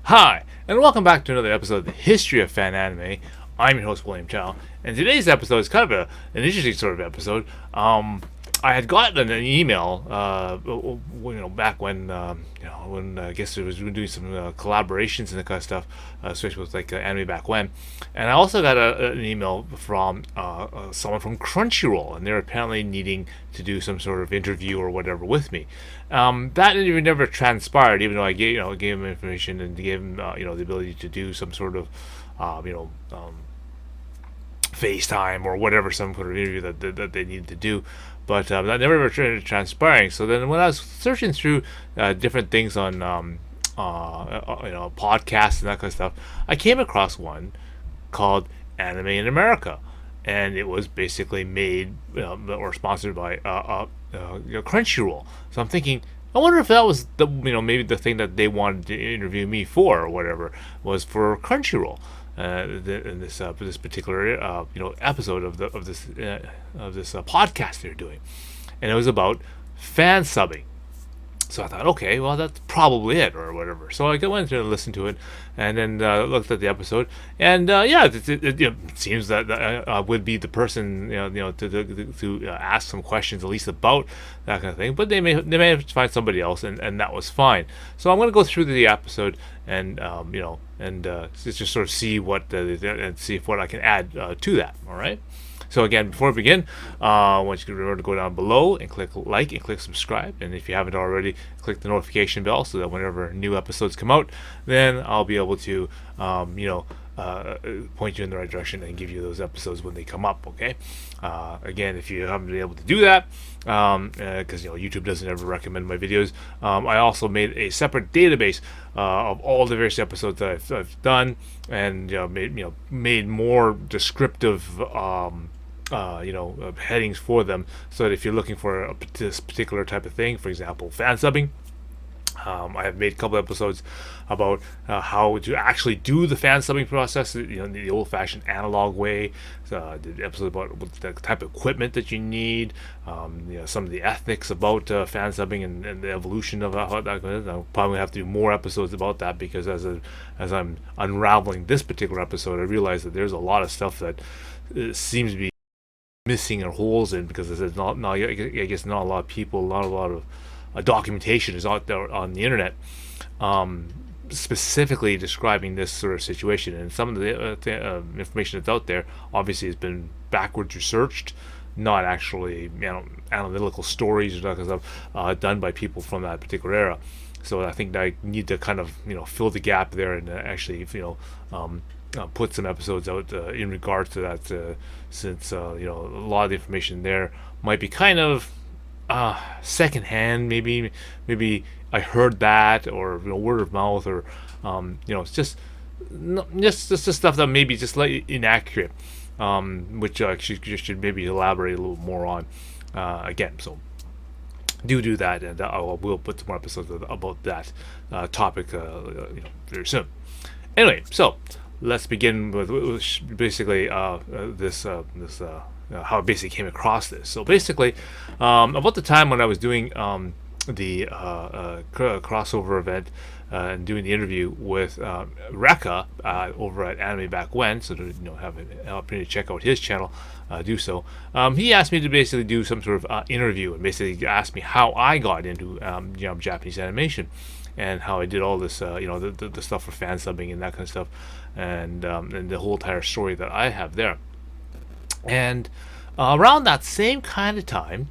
Hi, and welcome back to another episode of the History of Fan Anime. I'm your host, William Chow, and today's episode is kind of an interesting sort of episode. I had gotten an email, back when I guess it was doing some collaborations and that kind of stuff, especially with like anime back when, and I also got an email from someone from CrunchyRoll, and they're apparently needing to do some sort of interview or whatever with me. That interview never transpired, even though I gave him information and gave him the ability to do some sort of FaceTime or whatever, some kind of interview that they needed to do, but that never ever transpiring. So then, when I was searching through different things on podcasts and that kind of stuff, I came across one called Anime in America, and it was basically made or sponsored by CrunchyRoll. So I'm thinking, I wonder if that was maybe the thing that they wanted to interview me for or whatever was for CrunchyRoll. In this particular episode of this podcast they're doing, and it was about fan subbing. So I thought, okay, well, that's probably it or whatever. So I went to listen to it, and then looked at the episode, and it seems that I would be the person to ask some questions at least about that kind of thing. But they may have to find somebody else, and that was fine. So I'm going to go through the episode and just sort of see what and see if what I can add to that. All right. So again, before we begin, I want you to remember to go down below and click like and click subscribe. And if you haven't already, click the notification bell so that whenever new episodes come out, then I'll be able to, point you in the right direction and give you those episodes when they come up. Okay. Again, if you haven't been able to do that, because YouTube doesn't ever recommend my videos, I also made a separate database of all the various episodes that I've done, and made more descriptive headings for them, so that if you're looking for this particular type of thing, for example, fan subbing, I have made a couple episodes about how to actually do the fan subbing process, the old-fashioned analog way. The episode about the type of equipment that you need, some of the ethics about fan subbing and the evolution of how that goes. I'll probably have to do more episodes about that, because as I'm unraveling this particular episode, I realize that there's a lot of stuff that seems to be missing or holes in, because there's I guess not a lot of people, not a lot of documentation is out there on the internet, specifically describing this sort of situation. And some of the information that's out there obviously has been backwards researched, not actually analytical stories or that kind of stuff done by people from that particular era. So I think I need to kind of fill the gap there, and actually put some episodes out in regards to that, since a lot of the information there might be kind of secondhand. Maybe I heard that, or word of mouth, or it's just stuff that maybe just like inaccurate, which I should maybe elaborate a little more on again. So do that, and we'll put some more episodes about that topic very soon. Anyway, so let's begin with basically this how I basically came across this. So basically, about the time when I was doing the crossover event and doing the interview with Rekka over at Anime Back When, so to have an opportunity to check out his channel, do so. He asked me to basically do some sort of interview, and basically asked me how I got into Japanese animation, and how I did all this, the stuff for fan subbing and that kind of stuff, and the whole entire story that I have there. And around that same kind of time,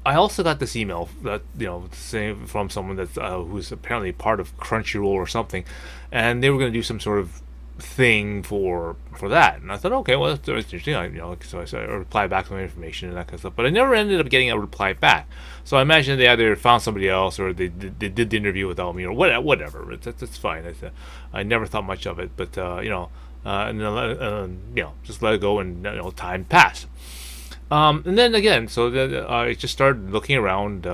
I also got this email that saying from someone that who's apparently part of CrunchyRoll or something, and they were going to do some sort of thing for that. And I thought, okay, well, that's interesting. So I replied back to my information and that kind of stuff, but I never ended up getting a reply back. So I imagine they either found somebody else, or they did the interview without me, or whatever. That's fine. I never thought much of it, but and then just let it go, and time passed. And then again, so I just started looking around,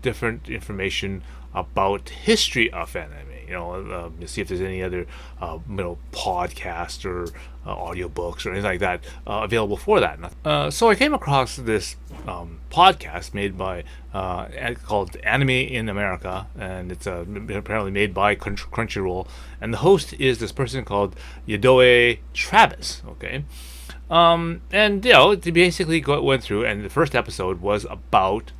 different information about history of anime. To see if there's any other, podcast or audiobooks or anything like that available for that. So I came across this podcast made by called Anime in America, and it's apparently made by CrunchyRoll, and the host is this person called Yadoe Travis. Okay. And they basically went through, and the first episode was about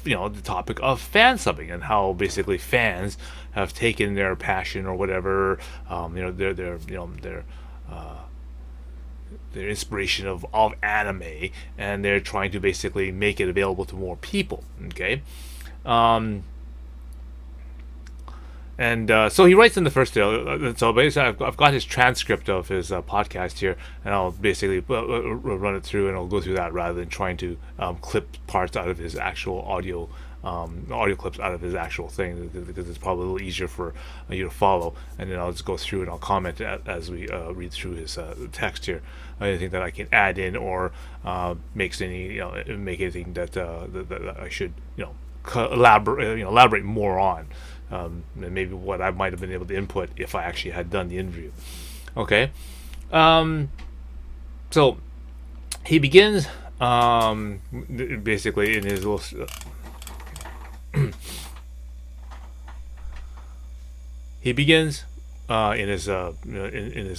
the topic of fan subbing and how basically fans have taken their passion or whatever, their inspiration of anime, and they're trying to basically make it available to more people. Okay. And so he writes in the first so basically I've got his transcript of his podcast here, and I'll basically run it through, and I'll go through that rather than trying to clip parts out of his actual audio clips out of his actual thing, because it's probably a little easier for you to follow. And then I'll just go through and I'll comment as we read through his text here. Anything that I can add in or make anything that I should elaborate more on. And maybe what I might have been able to input if I actually had done the interview. Okay. So he begins basically in his little he begins in his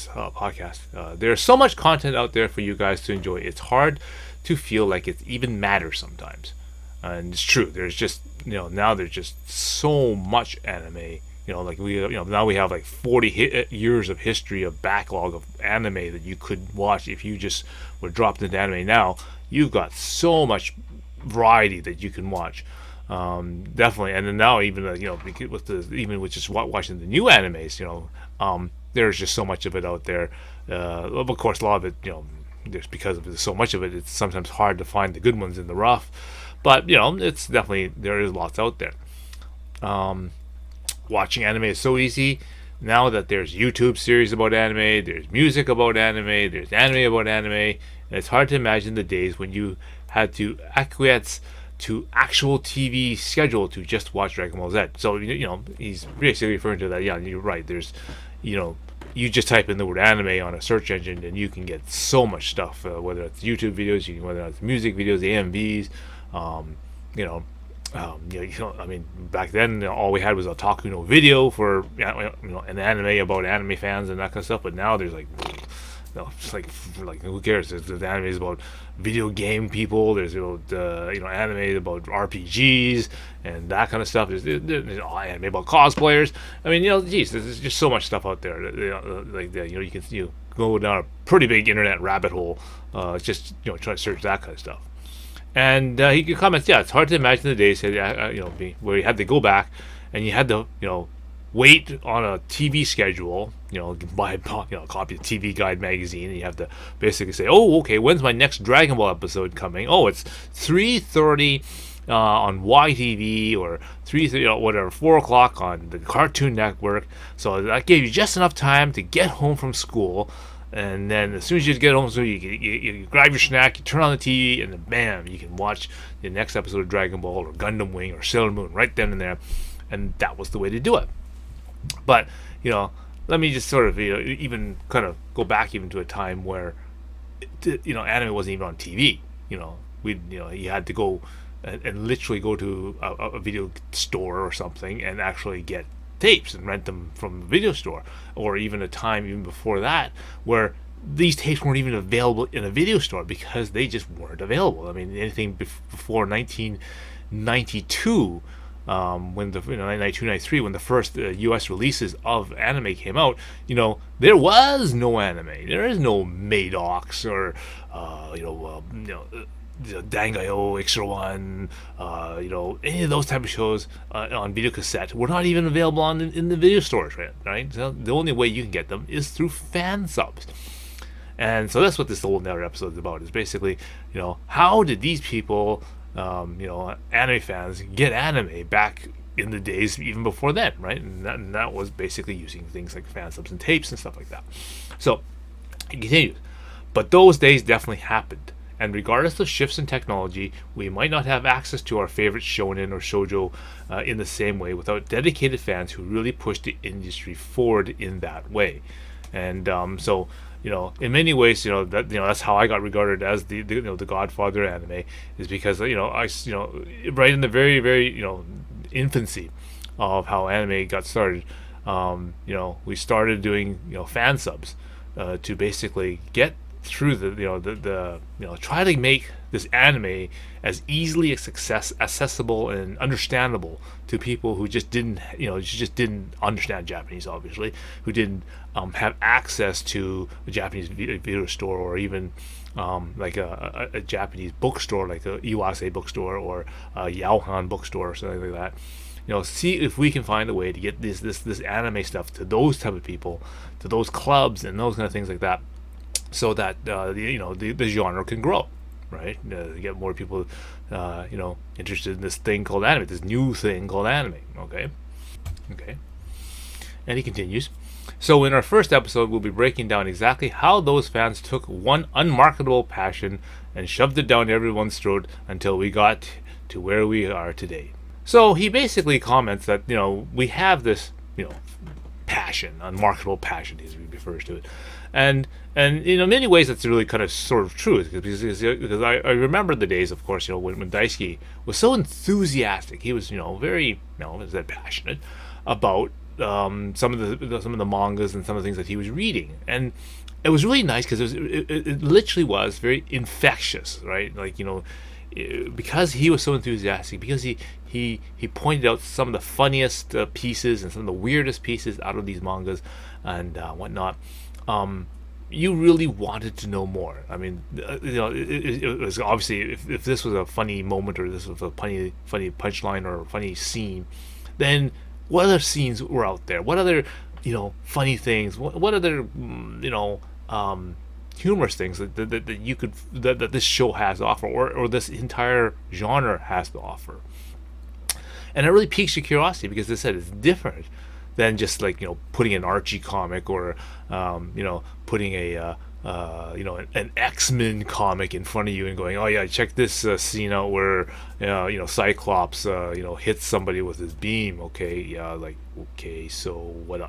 podcast. There's so much content out there for you guys to enjoy. It's hard to feel like it even matters sometimes. And it's true. There's just now there's just so much anime. Like now we have like 40 years of history of backlog of anime that you could watch if you just were dropped into anime. Now you've got so much variety that you can watch. Definitely. And then now even with just watching the new animes, there's just so much of it out there. Of course, a lot of it, just because of so much of it, it's sometimes hard to find the good ones in the rough. But it's definitely, there is lots out there. Watching anime is so easy now that there's YouTube series about anime, there's music about anime, there's anime about anime. And it's hard to imagine the days when you had to acquiesce to actual TV schedule to just watch Dragon Ball Z. So he's basically referring to that. Yeah, you're right. There's you just type in the word anime on a search engine and you can get so much stuff, whether it's YouTube videos, whether it's music videos, AMVs. I mean, back then all we had was a Otaku no video for an anime about anime fans and that kind of stuff. But now there's it's like who cares? There's animes about video game people. There's anime about RPGs and that kind of stuff. There's anime about cosplayers. I mean, there's just so much stuff out there. You can go down a pretty big internet rabbit hole. Just try to search that kind of stuff. And he comments, yeah, it's hard to imagine the days where you had to go back and you had to wait on a TV schedule, buy a copy of TV Guide magazine, and you have to basically say, oh, okay, when's my next Dragon Ball episode coming? Oh, it's 3:30 on YTV, or 3:30, 4 o'clock on the Cartoon Network. So that gave you just enough time to get home from school. And then as soon as you get home, so you grab your snack, you turn on the TV, and then bam, you can watch the next episode of Dragon Ball or Gundam Wing or Sailor Moon right then and there. And that was the way to do it. But let me just sort of even kind of go back even to a time where anime wasn't even on TV. You had to go and literally go to a video store or something and actually get tapes and rent them from the video store, or even a time even before that where these tapes weren't even available in a video store because they just weren't available. I mean, anything before 1992, when the 92, 93, when the first U.S. releases of anime came out, there was no anime. There is no Maddox or Dangayo, X1, any of those type of shows on video cassette were not even available in the video stores, right? So the only way you can get them is through fan subs. And so that's what this whole entire episode is about, is basically, how did these people, anime fans, get anime back in the days even before then, right? And that was basically using things like fan subs and tapes and stuff like that. So it continues. But those days definitely happened. And regardless of shifts in technology, we might not have access to our favorite shonen or shoujo in the same way without dedicated fans who really push the industry forward in that way. And so, in many ways, that's how I got regarded as the Godfather anime, is because right in the very very infancy of how anime got started, we started doing fan subs to basically get through try to make this anime as easily accessible and understandable to people who just didn't understand Japanese, obviously, who didn't have access to a Japanese video store, or even like a Japanese bookstore, like a Iwase bookstore or a Yaohan bookstore or something like that. See if we can find a way to get this anime stuff to those type of people, to those clubs and those kind of things like that, so that the genre can grow, right? Get more people interested in this thing called anime, this new thing called anime. Okay. And he continues. So in our first episode, we'll be breaking down exactly how those fans took one unmarketable passion and shoved it down everyone's throat until we got to where we are today. So he basically comments that we have this passion, unmarketable passion, as he refers to it, and in many ways that's really kind of sort of true, because I remember the days, of course, when Daisuke was so enthusiastic. He was very passionate about some of the mangas and some of the things that he was reading, and it was really nice because it literally was very infectious, right? Like because he was so enthusiastic, because he pointed out some of the funniest pieces and some of the weirdest pieces out of these mangas and whatnot. You really wanted to know more. I mean, it was obviously, if this was a funny moment, or this was a funny punchline or a funny scene, then what other scenes were out there? What other funny things? What other humorous things that this show has to offer, or this entire genre has to offer? And it really piques your curiosity, because, as I said, it's different than just like putting an Archie comic, or putting an X-Men comic in front of you and going, oh yeah, check this scene out where Cyclops hits somebody with his beam. Okay, yeah, like, okay, so what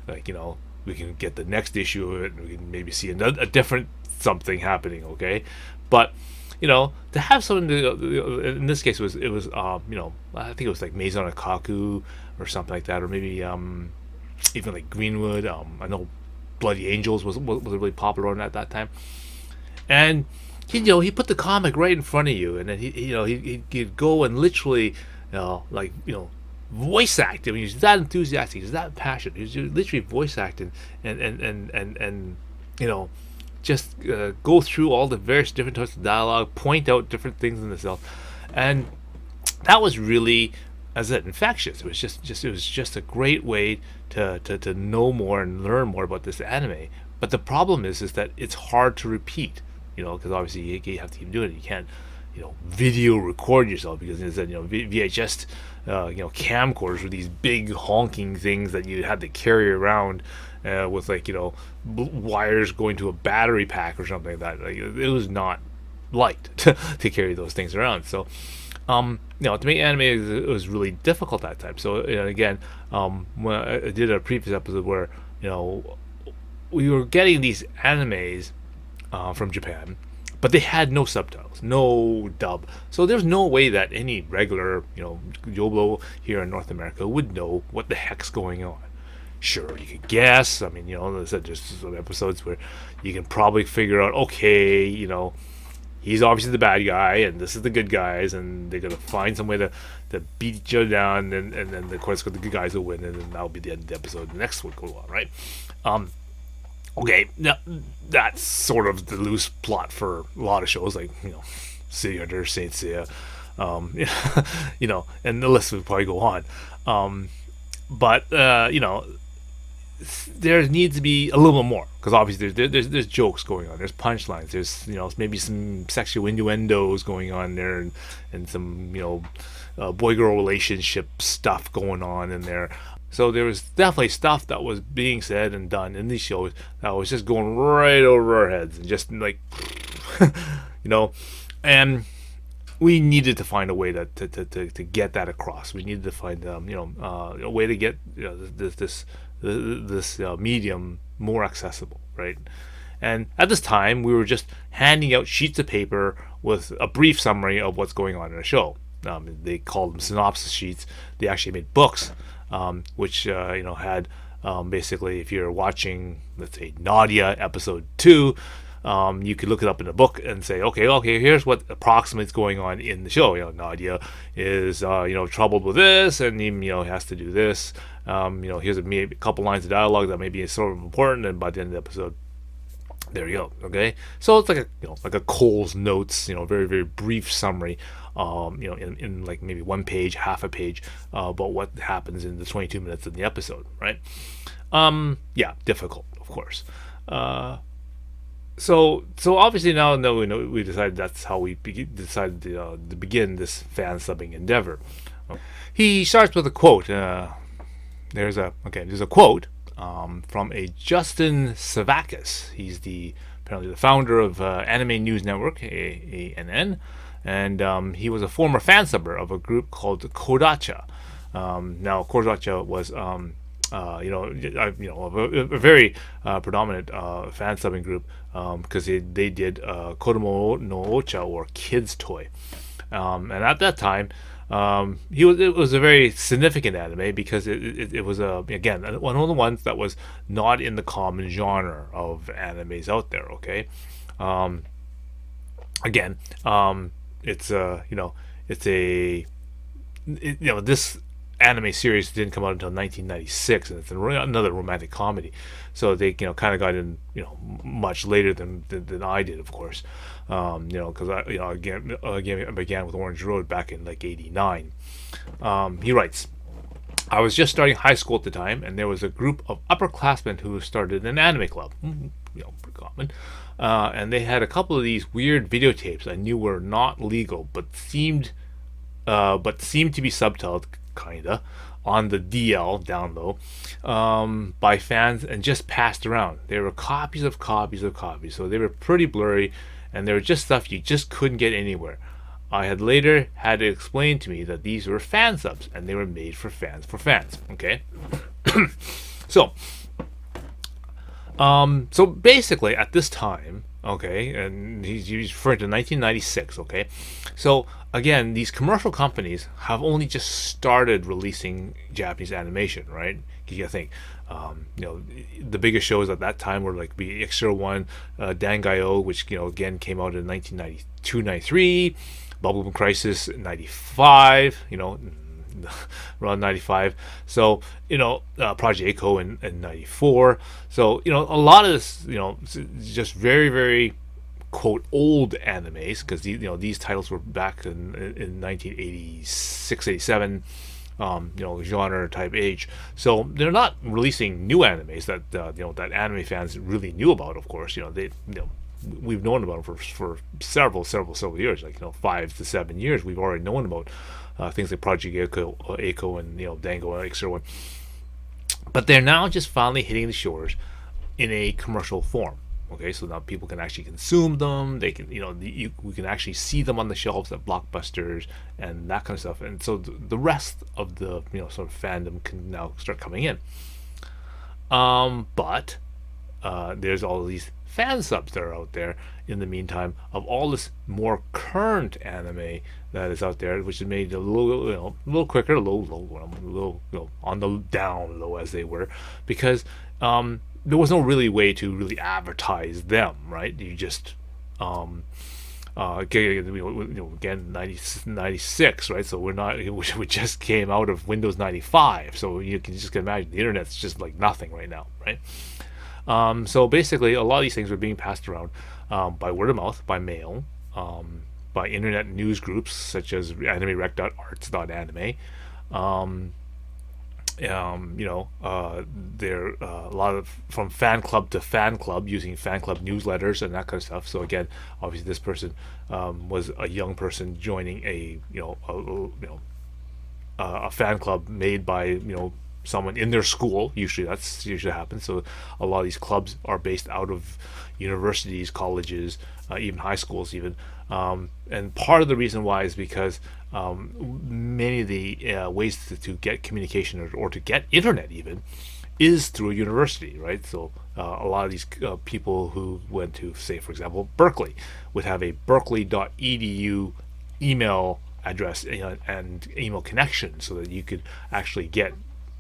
like we can get the next issue of it, and we can maybe see a different something happening. Okay, but to have someone in this case it was I think it was like Maison Akaku or something like that, or maybe even like Greenwood. I know Bloody Angels was really popular on at that time, and he put the comic right in front of you, and then he'd go and literally voice act. I mean, he's that enthusiastic, he's that passionate, he's literally voice acting, and just go through all the various different types of dialogue, point out different things in itself, and that was really, as I said, infectious. It was just a great way to know more and learn more about this anime. But the problem is that it's hard to repeat, because obviously you have to keep doing it. You can't video record yourself, because as I said, VHS camcorders were these big honking things that you had to carry around with wires going to a battery pack or something like that. Like, it was not light to carry those things around. So to make anime, it was really difficult that time. So again, when I did a previous episode where we were getting these animes from Japan, but they had no subtitles, no dub. So there's no way that any regular Yoblo here in North America would know what the heck's going on. Sure, you could guess. I mean, there's some episodes where you can probably figure out, okay, he's obviously the bad guy, and this is the good guys, and they're gonna find some way to beat each other down, and then of course the good guys will win, and then that'll be the end of the episode. The next one will go on, right? Okay, now that's sort of the loose plot for a lot of shows, like City Hunter, Saint Seiya, and the list would probably go on. But there needs to be a little bit more, because obviously there's jokes going on, there's punchlines, there's maybe some sexual innuendos going on there, and some boy girl relationship stuff going on in there. So there was definitely stuff that was being said and done in these shows that was just going right over our heads, and just like you know, and we needed to find a way to get that across. We needed to find a way to get this medium more accessible, right? And at this time, we were just handing out sheets of paper with a brief summary of what's going on in a show. They called them synopsis sheets. They actually made books, which had basically, if you're watching, let's say, Nadia episode 2, you could look it up in a book and say, okay, here's what approximately is going on in the show. Nadia is troubled with this, and has to do this. Here's maybe a couple lines of dialogue that may be sort of important, and by the end of the episode, there you go. Okay, so it's like a Cole's notes, very very brief summary, in like maybe one page, half a page, about what happens in the 22 minutes of the episode, right? Yeah, difficult, of course. So obviously now we decided that's how we decided to begin this fan subbing endeavor. He starts with a quote. There's a quote from a Justin Savakis. He's apparently the founder of Anime News Network, ANN, and he was a former fan subber of a group called Kodacha. Now Kodacha was a very predominant fan subbing group, because they did Kodomo no Ocha, or Kids Toy, and at that time, it was a very significant anime because it was again one of the ones that was not in the common genre of animes out there. Okay, again, this anime series didn't come out until 1996, and it's another romantic comedy. So they kind of got in much later than I did, of course. Because I began with Orange Road back in like '89. He writes, I was just starting high school at the time, and there was a group of upperclassmen who started an anime club. Pretty common. And they had a couple of these weird videotapes I knew were not legal, but seemed to be subtitled, kinda, on the DL, down low, by fans, and just passed around. They were copies of copies of copies, so they were pretty blurry, and they were just stuff you just couldn't get anywhere. I had later had it explained to me that these were fan subs, and they were made for fans. Okay, so basically at this time, okay, and he's referring to 1996. Okay, so again, these commercial companies have only just started releasing Japanese animation, right? You gotta think, the biggest shows at that time were like X01, Dangaio, which again came out in 1992, 93, Bubblegum Crisis in 95, around 95. So Project Echo in 94. So a lot of this just very very quote old animes, because these titles were back in 1986, 87, genre type age. So they're not releasing new animes that that anime fans really knew about. Of course, we've known about them for several years, like 5 to 7 years. We've already known about things like Project Echo and Dango and X01, but they're now just finally hitting the shores in a commercial form. Okay, so now people can actually consume them. They can, we can actually see them on the shelves at Blockbusters and that kind of stuff. And so the rest of the, sort of fandom can now start coming in. But there's all these fan subs that are out there in the meantime of all this more current anime that is out there, which is made a little quicker, a little on the down low, as they were, because there was no really way to really advertise them, right? You just again 96, right? So we just came out of Windows 95, so you can just imagine the internet's just like nothing right now, right? So basically a lot of these things were being passed around by word of mouth, by mail, by internet news groups such as animerec.arts.anime. They're a lot of from fan club to fan club, using fan club newsletters and that kind of stuff. So again, obviously this person was a young person joining a fan club made by someone in their school. Usually that's usually happens. So a lot of these clubs are based out of universities, colleges, even high schools, even. And part of the reason why is because many of the ways to get communication or to get internet even is through a university, right? So a lot of these people who went to, say, for example, Berkeley, would have a berkeley.edu email address, and email connection, so that you could actually get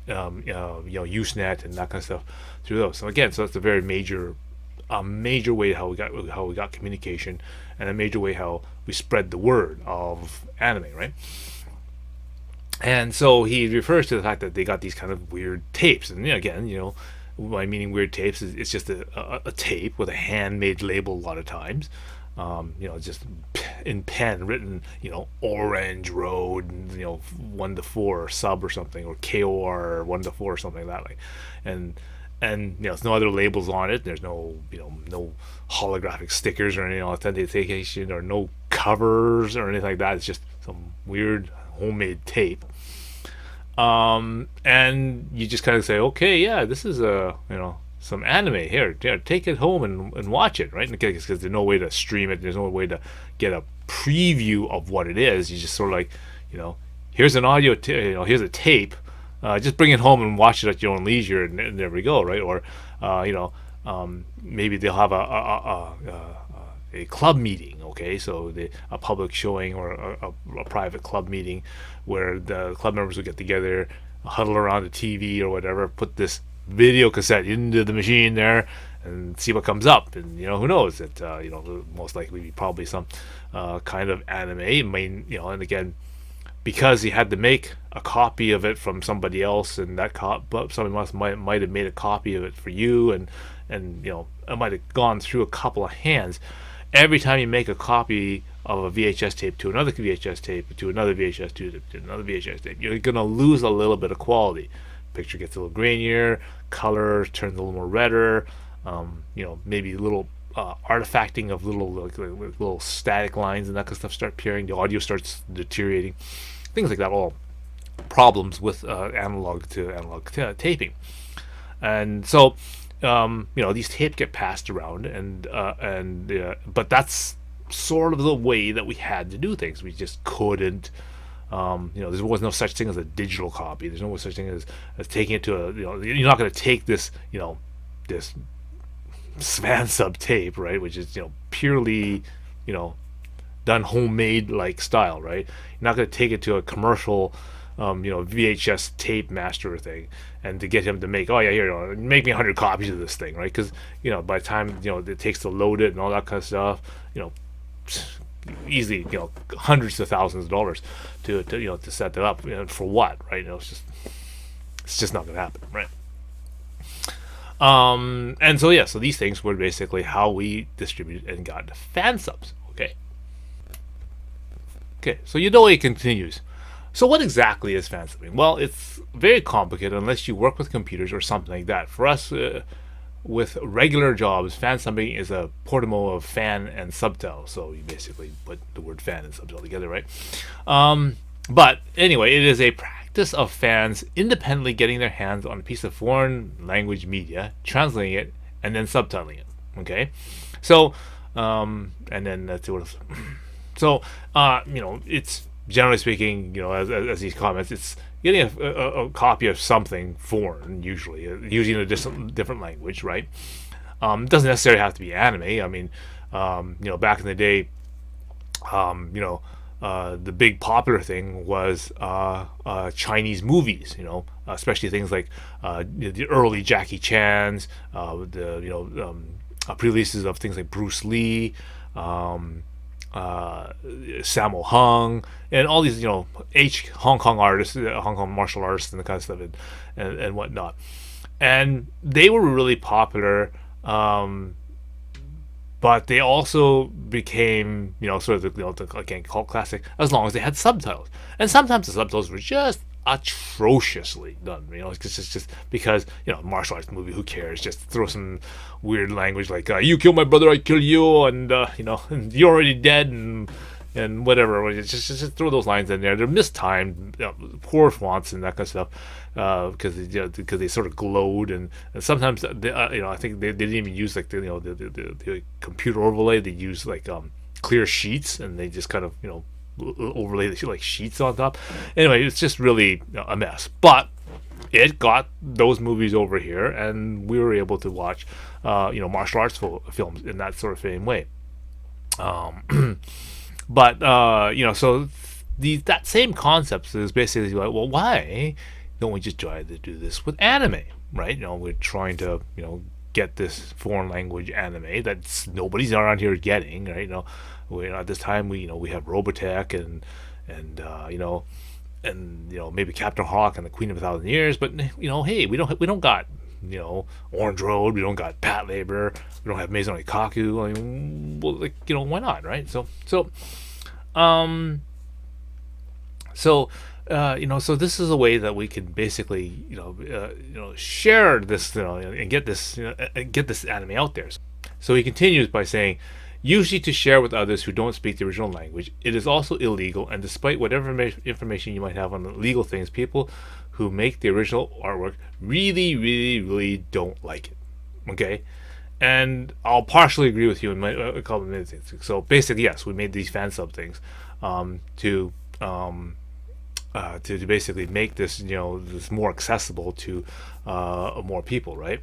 Usenet and that kind of stuff through those. So again, so that's a major way how we got communication, and a major way how we spread the word of anime, right? And so he refers to the fact that they got these kind of weird tapes, and again, by meaning weird tapes is it's just a tape with a handmade label a lot of times, just in pen written, Orange Road, 1 to 4 sub or something, or KOR 1 to 4 or something like that, and there's no other labels on it. There's no no holographic stickers or any authentication, or no covers or anything like that. It's just some weird homemade tape. And you just kind of say, okay, yeah, this is some anime here. Take it home and watch it, right? Because there's no way to stream it. There's no way to get a preview of what it is. You just sort of like, here's an audio, here's a tape. Just bring it home and watch it at your own leisure, and there we go, right? Or, maybe they'll have a club meeting, okay? So a public showing, or a private club meeting, where the club members will get together, huddle around the TV or whatever, put this video cassette into the machine there, and see what comes up. And who knows, that most likely probably some kind of anime. And again, because he had to make a copy of it from somebody else, and that somebody might have made a copy of it for you, and it might have gone through a couple of hands. Every time you make a copy of a VHS tape to another VHS tape to another VHS tape to another VHS tape, you're going to lose a little bit of quality. Picture gets a little grainier, color turns a little more redder, maybe a little artifacting of little static lines and that kind of stuff start appearing. The audio starts deteriorating, things like that. All problems with analog to analog taping. And so these tapes get passed around, but that's sort of the way that we had to do things. We just couldn't. There was no such thing as a digital copy. There's no such thing as taking it to you're not going to take this this Fansub tape, right, which is purely done homemade like style, right? You're not going to take it to a commercial VHS tape master thing, and to get him to make, here, make me 100 copies of this thing, right? Because by the time it takes to load it and all that kind of stuff, easily hundreds of thousands of dollars to set that up, for what, right? It's just not going to happen, right? And so these things were basically how we distributed and got fan subs. Okay, so it continues. So what exactly is fansubbing? Well, it's very complicated unless you work with computers or something like that. For us, with regular jobs, fansubbing is a portamo of fan and subtitle. So you basically put the word fan and subtitle together, right? But anyway, it is a practice of fans independently getting their hands on a piece of foreign language media, translating it, and then subtitling it. Okay, so and then let's see what else. So it's generally speaking, as he comments, it's getting a copy of something foreign, usually using a different language, right? It doesn't necessarily have to be anime. I mean, back in the day, the big popular thing was Chinese movies, especially things like the early Jackie Chan's, pre-releases of things like Bruce Lee, Sammo Hung, and all these Hong Kong artists, Hong Kong martial artists, and the kind of stuff, and whatnot. And they were really popular, but they also became sort of the cult classic as long as they had subtitles. And sometimes the subtitles were just atrociously done. It's just because martial arts movie, who cares? Just throw some weird language like you kill my brother, I kill you, and and you're already dead, and and whatever. Just throw those lines in there. They're mistimed, poor fonts and that kind of stuff, because they sort of glowed, and sometimes I think they didn't even use like the computer overlay. They use like clear sheets, and they just kind of overlay like sheets on top. Anyway, it's just really a mess. But it got those movies over here, and we were able to watch, martial arts films in that sort of same way. But so that same concept is basically like, well, why don't we just try to do this with anime, right? We're trying to get this foreign language anime that nobody's around here getting, right? At this time we have Robotech and maybe Captain Hawk and the Queen of a Thousand Years, but hey, we don't got Orange Road, we don't got Pat Labor, we don't have Maison Ikaku. I mean, well, why not, right? So this is a way that we can basically share this and get this anime out there. So he continues by saying, usually to share with others who don't speak the original language. It is also illegal, and despite whatever information you might have on the legal things, people who make the original artwork really, really, really don't like it. Okay? And I'll partially agree with you in a couple of minutes. So basically, yes, we made these fan sub things to basically make this this more accessible to more people, right?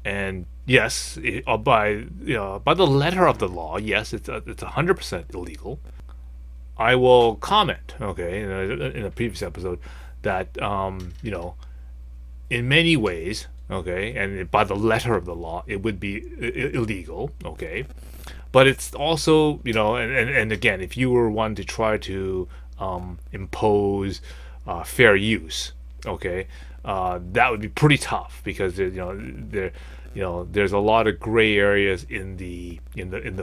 And yes, by the letter of the law, yes, it's 100% illegal. I will comment, okay, in a previous episode, that in many ways, okay, and by the letter of the law, it would be illegal, okay, but it's also and again, if you were one to try to impose fair use, okay, that would be pretty tough, because there's a lot of gray areas in the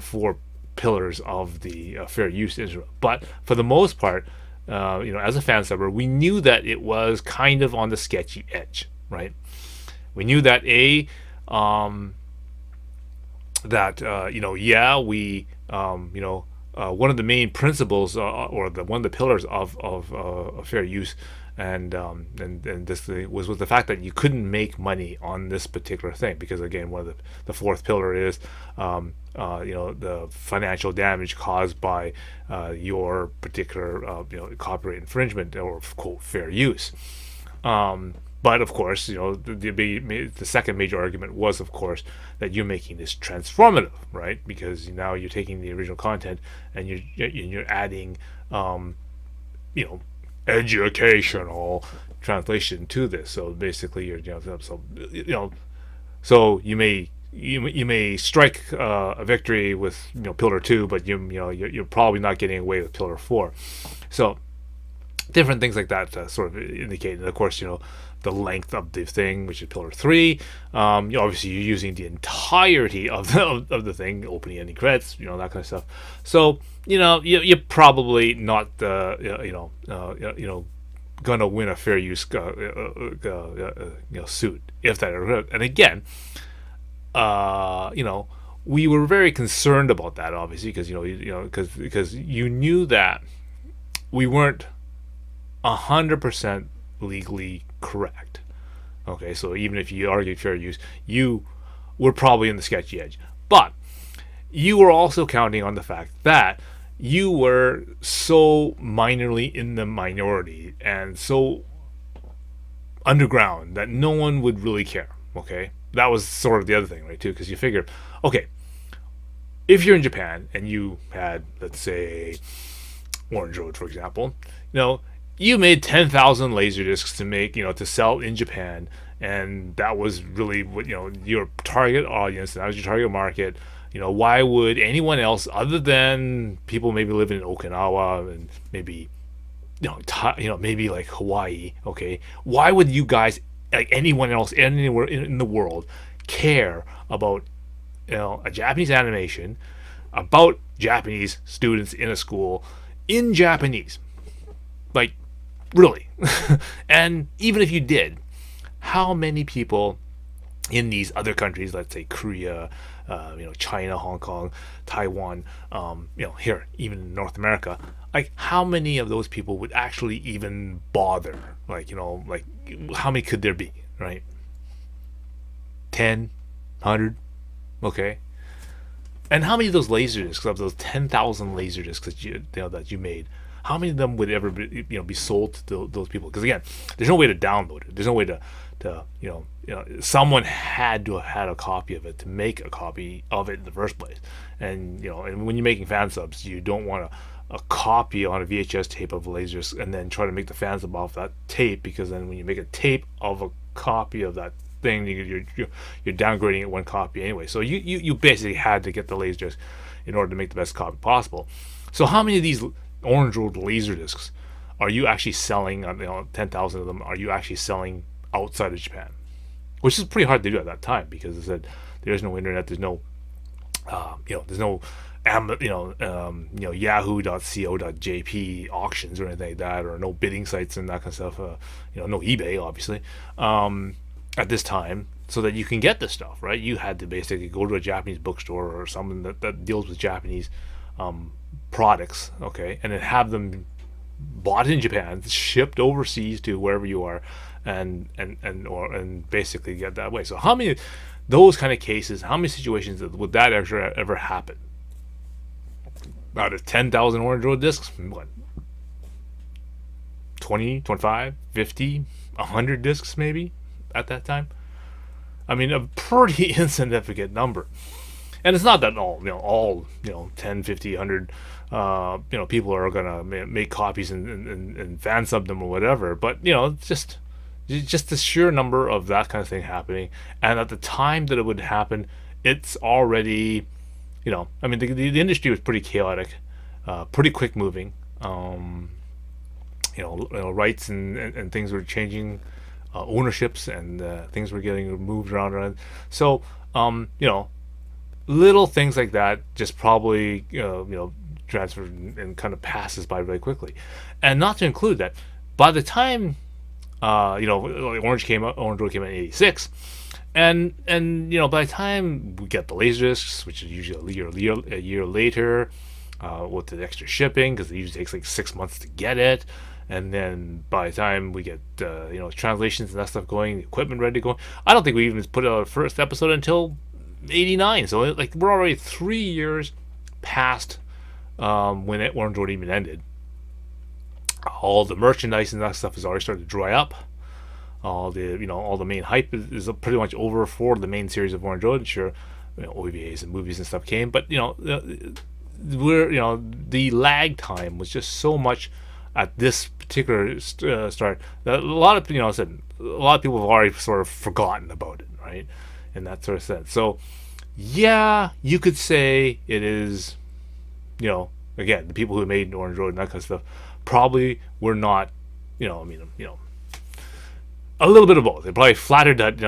four pillars of the fair use instrument. But for the most part, as a fan subber, we knew that it was kind of on the sketchy edge, right? We knew that one of the main principles, or one of the pillars of fair use, and this was the fact that you couldn't make money on this particular thing, because again, one of the fourth pillar is the financial damage caused by your particular copyright infringement, or quote fair use. But of course, the second major argument was, of course, that you're making this transformative, right? Because now you're taking the original content and you're adding, educational translation to this. So basically, so you may strike a victory with pillar 2, but you're probably not getting away with pillar 4. So different things like that sort of indicate, and of course, the length of the thing, which is pillar 3. Obviously, you're using the entirety of the thing, opening ending credits, that kind of stuff. So you're probably not gonna win a fair use suit, if that. And again, we were very concerned about that, obviously, because you knew that we weren't 100% legally correct. Okay, so even if you argued fair use, you were probably in the sketchy edge. But you were also counting on the fact that you were so minorly in the minority and so underground that no one would really care. Okay, that was sort of the other thing, right, too, because you figure, okay, if you're in Japan and you had, let's say, Orange Road, for example, you made 10,000 laserdiscs to make, to sell in Japan, and that was really what, your target audience, that was your target market. Why would anyone else, other than people maybe living in Okinawa and maybe, maybe like Hawaii, okay, why would you guys, like anyone else anywhere in the world, care about, a Japanese animation about Japanese students in a school in Japanese? Like, really? And even if you did, how many people in these other countries, let's say Korea, China, Hong Kong, Taiwan, here, even in North America, like how many of those people would actually even bother? Like how many could there be, right? 10, 100, okay. And how many of those laser discs, of those 10,000 laser discs that you made, how many of them would ever be sold to those people? Because again, there's no way to download it. There's no way to someone had to have had a copy of it to make a copy of it in the first place. And when you're making fan subs, you don't want a copy on a VHS tape of lasers and then try to make the fan sub off that tape, because then when you make a tape of a copy of that thing, you're downgrading it one copy anyway. So you basically had to get the laser disc in order to make the best copy possible. So how many of these Orange Road laser discs are you actually selling? 10,000 of them are you actually selling outside of Japan? Which is pretty hard to do at that time, because as I said, there's no internet, there's no there's no yahoo.co.jp auctions or anything like that, or no bidding sites and that kind of stuff. No eBay, obviously, at this time, so that you can get this stuff, right? You had to basically go to a Japanese bookstore or something that deals with Japanese products, okay, and then have them bought in Japan, shipped overseas to wherever you are, and basically get that way. So how many those kind of cases, how many situations would that ever happen? Out of 10,000 Orange Road discs, what, 20, 25, 50, 100 discs maybe at that time? I mean, a pretty insignificant number. And it's not that all 10, 50, 100 people are gonna make copies and fan sub them or whatever, but just the sheer number of that kind of thing happening, and at the time that it would happen, it's already, the industry was pretty chaotic, pretty quick moving. Rights and things were changing, ownerships, and things were getting moved around. So little things like that just probably transfer and kind of passes by very quickly. And not to include that, by the time Orange Road came out in '86, and by the time we get the Laserdiscs, which is usually a year later, with the extra shipping, because it usually takes like 6 months to get it, and then by the time we get translations and that stuff going, the equipment ready to go, I don't think we even put out our first episode until '89. So like we're already 3 years past when Orange Road even ended. All the merchandise and that stuff has already started to dry up. All the main hype is pretty much over for the main series of Orange Road. Sure, OVAs and movies and stuff came, but the lag time was just so much at this particular start that a lot of people have already sort of forgotten about it, right? In that sort of sense. So yeah, you could say it is, again, the people who made Orange Road and that kind of stuff probably were not, a little bit of both. They probably flattered that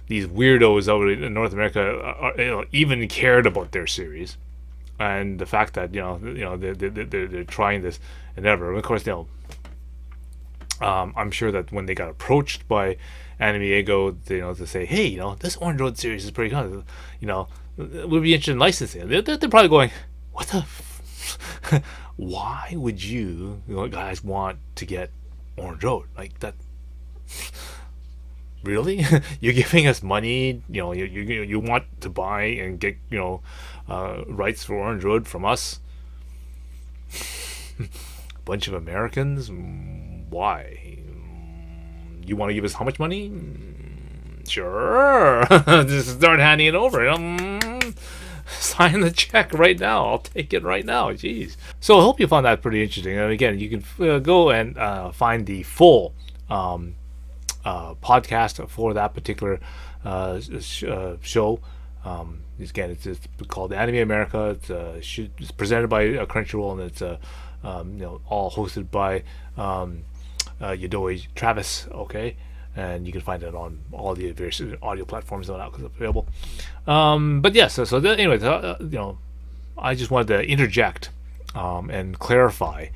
these weirdos over in North America even cared about their series, and the fact that they're trying this endeavor. And of course, I'm sure that when they got approached by Anime Ego, to say, hey, this Orange Road series is pretty good, we'd be interested in licensing it. They're probably going, what the why would you guys want to get Orange Road like that? Really? You're giving us money, you want to buy and get rights for Orange Road from us? Bunch of Americans? Why? You want to give us how much money? Sure. Just start handing it over. Sign the check right now. I'll take it right now. Jeez. So I hope you found that pretty interesting. And again, you can go and find the full podcast for that particular show. Again, it's called Anime America. It's presented by CrunchyRoll, and it's all hosted by Yadoi Travis. Okay. And you can find it on all the various audio platforms that are available. But yes, anyways, I just wanted to interject and clarify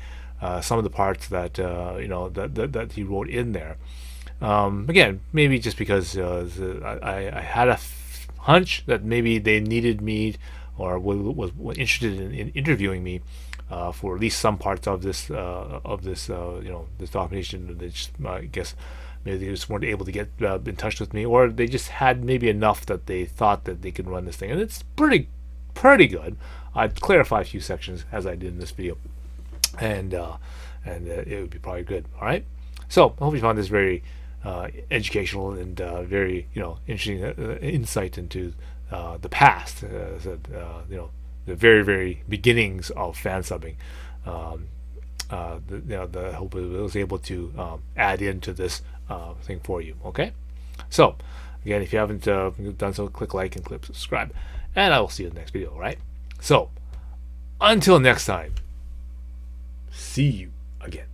some of the parts that that he wrote in there. Again, maybe just because I had a hunch that maybe they needed me or was interested in interviewing me for at least some parts of this this documentation. They just, I guess, maybe they just weren't able to get in touch with me, or they just had maybe enough that they thought that they could run this thing, and it's pretty good. I'd clarify a few sections as I did in this video, and it would be probably good. All right. So I hope you found this very educational and very interesting insight into the past, the very beginnings of fan subbing. I hope it was able to add into this thing for you. Okay. So again, if you haven't done so, click like and click subscribe, and I will see you in the next video. All right. So until next time, see you again.